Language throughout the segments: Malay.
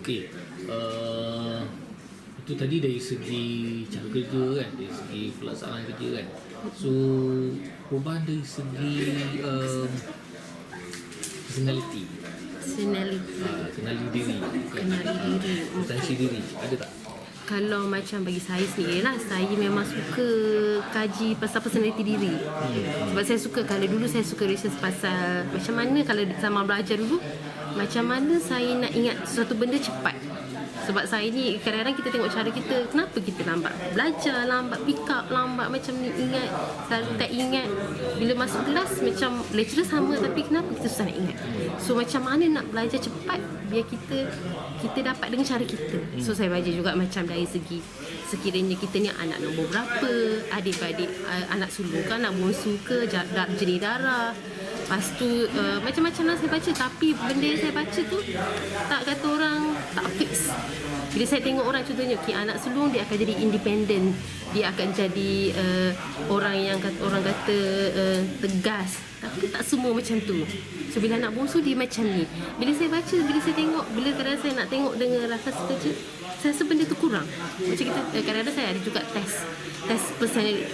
Okey. Itu tadi dari segi cara kerja kan, dari segi pelaksanaan kerja kan. So perubahan dari segi personality, kenali diri, potensi diri, ada tak? Kalau macam bagi saya sendiri lah, saya memang suka kaji pasal personality diri. Sebab saya suka, kalau dulu saya suka research pasal macam mana kalau zaman belajar dulu, macam mana saya nak ingat sesuatu benda cepat. Sebab saya ni kadang-kadang kita tengok cara kita, kenapa kita lambat belajar, lambat pick up, lambat macam ni ingat, selalu tak ingat. Bila masuk kelas macam lecturer sama, tapi kenapa kita susah nak ingat. So macam mana nak belajar cepat biar kita dapat dengan cara kita. So saya belajar juga macam dari segi sekiranya kita ni anak nombor berapa, adik-adik, anak sulung ke, anak bongsu ke, jenis darah. Lepas tu macam-macam lah saya baca. Tapi benda yang saya baca tu tak kata orang tak fix. Bila saya tengok orang contohnya, anak sulung dia akan jadi independent, dia akan jadi orang yang orang kata tegas. Tapi tak semua macam tu. So bila anak bongsu dia macam ni. Bila saya baca, bila saya tengok, bila kadang-kadang saya nak tengok dengan rasa kerja, saya rasa benda tu kurang. Macam kita kadang-kadang saya ada juga test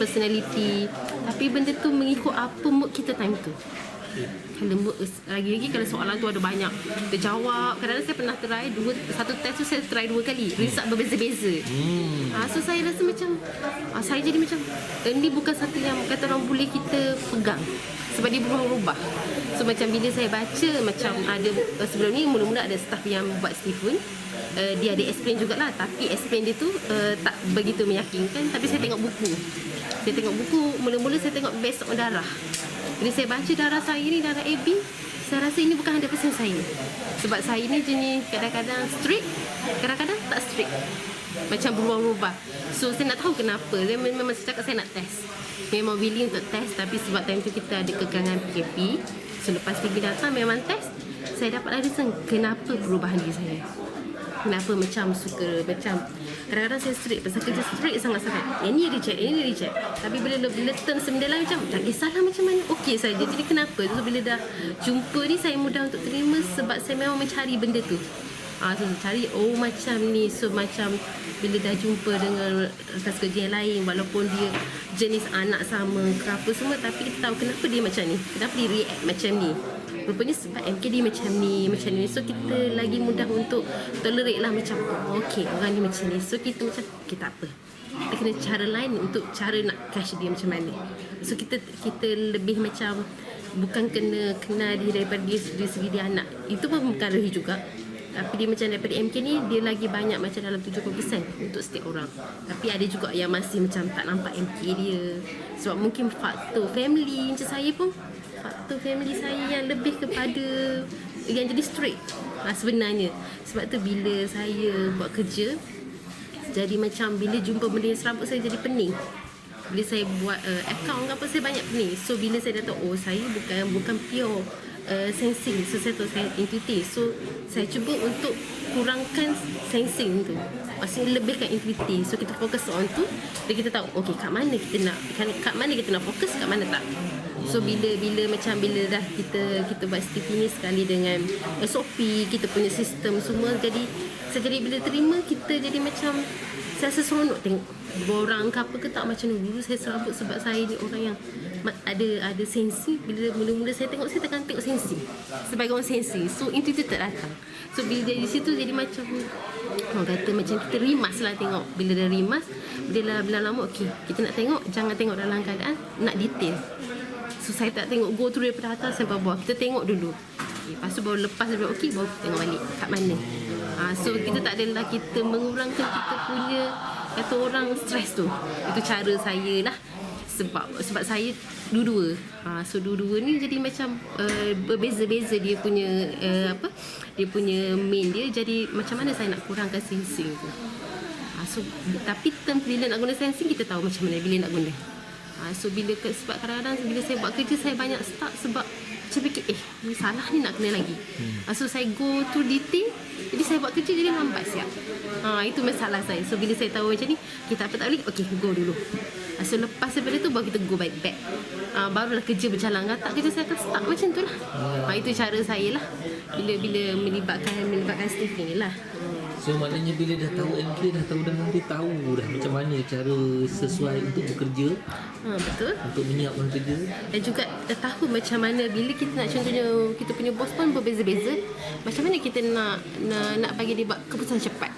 personality. Tapi benda tu mengikut apa mood kita time tu. Kalau lagi-lagi kalau soalan tu ada banyak kita jawab, kadang-kadang saya pernah try satu test tu saya try 2 kali, result berbeza-beza. So saya rasa macam saya jadi macam ini bukan satu yang kata orang boleh kita pegang, sebab dia berubah-ubah. So macam bila saya baca, macam ada sebelum ni mula-mula ada staff yang buat Stephen, dia ada explain jugalah, tapi explain dia tu tak begitu meyakinkan. Tapi saya tengok buku, mula-mula saya tengok based on darah. Bila saya baca darah saya ni, darah AB, saya rasa ini bukan 100% saya. Sebab saya ni jenis kadang-kadang strict, kadang-kadang tak strict, macam berubah-ubah. So saya nak tahu kenapa. Saya memang cakap saya nak test, memang willing untuk test. Tapi sebab time tu kita ada kekangan PKP, so lepas TV datang memang test, saya dapat reason kenapa perubahan diri saya. Kenapa macam suka, macam kadang-kadang saya strict, pasal kerja strict sangat-sangat. Ini reject. Tapi bila turn sembilan macam tak kisahlah macam mana, okey saja. Jadi kenapa? So bila dah jumpa ni saya mudah untuk terima, sebab saya memang mencari benda tu. So cari macam ni. So macam bila dah jumpa dengan rakan kerja yang lain, walaupun dia jenis anak sama ke apa semua, tapi kita tahu kenapa dia macam ni, kenapa dia react macam ni. Rupanya sebab MK dia macam ni. So kita lagi mudah untuk tolerate lah, macam okey orang ni macam ni. So kita macam kita apa, kita kena cara lain untuk cara nak catch dia macam mana. So kita lebih macam bukan kena kenal dia daripada dia segi dia anak. Itu pun mempengaruhi juga. Tapi dia macam daripada MK ni, dia lagi banyak macam dalam 70% untuk setiap orang. Tapi ada juga yang masih macam tak nampak MK dia. Sebab mungkin faktor family, macam saya pun faktor family saya yang lebih kepada yang jadi straight sebenarnya. Sebab tu bila saya buat kerja, jadi macam bila jumpa benda yang serabut, saya jadi pening. Bila saya buat account ke apa, saya banyak pening. So bila saya dah tahu saya bukan pure sensing, so saya tahu saya intuitif. So saya cuba untuk kurangkan sensing tu, maksudnya lebihkan intuitif. So kita fokus on tu, dan kita tahu okey kat mana kita nak fokus, kat mana tak. So bila dah kita buat STP ni sekali dengan SOP, kita punya sistem semua, saya jadi bila terima, kita jadi macam saya rasa seronok tengok borang ke apa ke tak macam dulu. Saya serabut sebab saya ni orang yang ada sensi. Bila mula-mula saya tengok, saya takkan tengok sensi sebagai orang sensi. So itu tak datang. So bila dari situ jadi macam orang kata macam kita rimas lah tengok. Bila dah rimas, bila lama okey, kita nak tengok, jangan tengok dalam keadaan nak detail. So saya tak tengok go through daripada atas sampai bawah. Kita tengok dulu. Lepas tu baru lepas daripada okey, baru tengok balik kat mana. So kita tak adalah kita mengurangkan kita punya kata orang stres tu. Itu cara saya lah. Sebab saya dua-dua. So dua-dua ni jadi macam berbeza-beza dia punya dia punya main dia. Jadi macam mana saya nak kurangkan sensing tu. So tapi term bila nak guna sensing, kita tahu macam mana bila nak guna. So sebab kadang-kadang bila saya buat kerja, saya banyak stuck sebab saya fikir ni salah ni nak kena lagi. So saya go to detail, jadi saya buat kerja jadi lambat siap. Itu masalah saya. So bila saya tahu macam ni, kita apa tak boleh, okey go dulu. So lepas daripada tu baru kita go back. Barulah kerja berjalan. Tak kerja saya akan stuck macam tu lah. Itu cara saya lah bila melibatkan Steve ni lah. So maknanya bila dah tahu MK, dah tahu dah nanti tahu dah macam mana cara sesuai untuk bekerja, Betul. untuk menyiapkan kerja. Dan juga dah tahu macam mana bila kita nak, contohnya kita punya bos pun berbeza-beza, macam mana kita nak bagi dia buat keputusan cepat.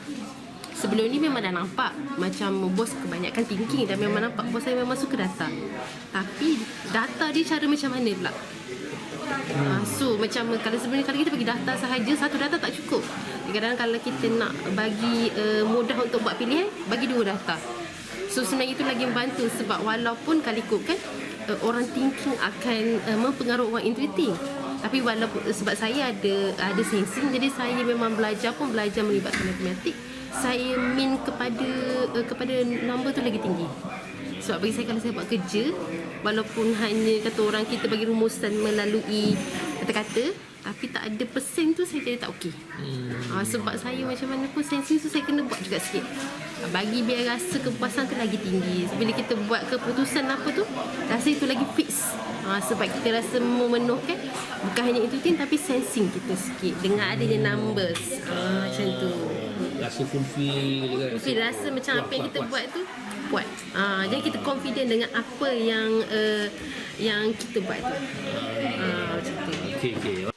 Sebelum ni memang dah nampak macam bos kebanyakan thinking, dan memang nampak bos saya memang suka data. Tapi data dia cara macam mana pula? So macam kalau sebenarnya kalau kita bagi data sahaja, satu data tak cukup. Kadang-kadang kalau kita nak bagi mudah untuk buat pilihan, bagi 2 data. So sebenarnya itu lagi membantu, sebab walaupun kalau ikutkan orang thinking akan mempengaruhi orang intuiting. Tapi walaupun sebab saya ada sensing, jadi saya memang belajar melibatkan matematik. Saya min kepada number tu lagi tinggi. Sebab bagi saya, kalau saya buat kerja, walaupun hanya kata orang kita bagi rumusan melalui kata-kata, tapi tak ada persen tu, saya jadi tak okey. Sebab saya macam mana pun sensing tu saya kena buat juga sikit. Bagi biar rasa kepuasan tu lagi tinggi. Bila kita buat keputusan apa tu, rasa itu lagi fix. Sebab kita rasa memenuhkan bukan hanya itu tapi sensing kita sikit dengan adanya numbers. Macam tu. Rasa fulfill kan. Mesti rasa macam apa yang kita buat tu buat. Jadi kita confident dengan apa yang kita buat tu. Macam tu. Okay.